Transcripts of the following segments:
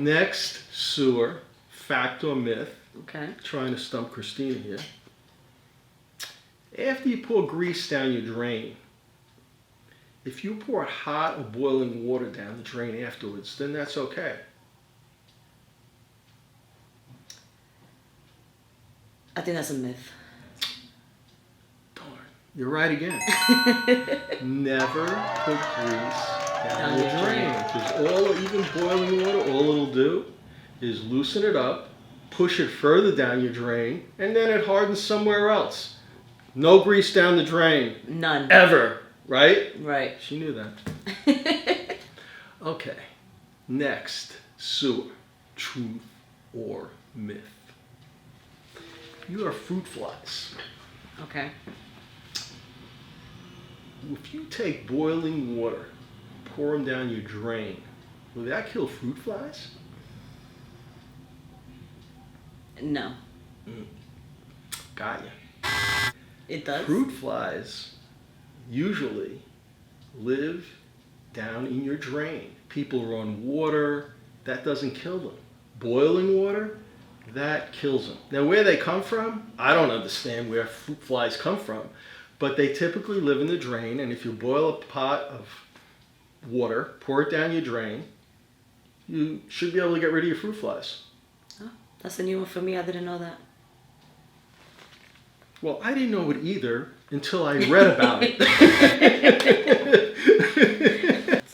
Next, sewer. Fact or myth? Okay. Trying to stump Christina here. After you pour grease down your drain, if you pour hot or boiling water down the drain afterwards, then that's okay. I think that's a myth. Darn, you're right again. Never put grease down your drain. Because even boiling water, all it'll do is loosen it up, push it further down your drain, and then it hardens somewhere else. No grease down the drain. None. Ever. Right? Right. She knew that. Okay. Next, sewer. Truth or myth? You are fruit flies. Okay. If you take boiling water, pour them down your drain, will that kill fruit flies? No. Got you. It does? Fruit flies usually live down in your drain. People run water, that doesn't kill them. Boiling water, that kills them. Now where they come from, I don't understand where fruit flies come from, but they typically live in the drain, and if you boil a pot of water, pour it down your drain, you should be able to get rid of your fruit flies. Oh, that's a new one for me. I didn't know that. Well, I didn't know it either until I read about it.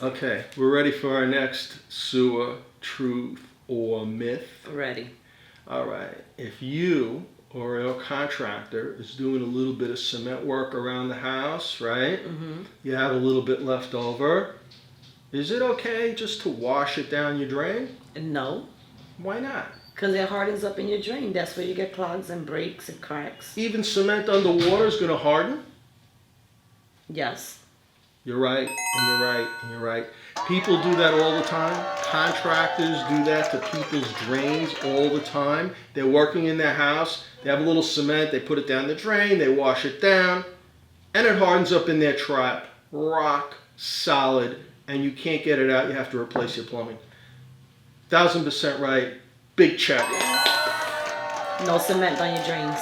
Okay, we're ready for our next sewer, truth, or myth. Ready. All right. If you or a contractor is doing a little bit of cement work around the house, right? Mm-hmm. You have a little bit left over. Is it okay just to wash it down your drain? No. Why not? Because it hardens up in your drain. That's where you get clogs and breaks and cracks. Even cement underwater is going to harden? Yes. You're right, and you're right, and you're right. People do that all the time. Contractors do that to people's drains all the time. They're working in their house. They have a little cement. They put it down the drain. They wash it down. And it hardens up in their trap. Rock solid. And you can't get it out. You have to replace your plumbing. 1000% right. Big check. No cement on your drains.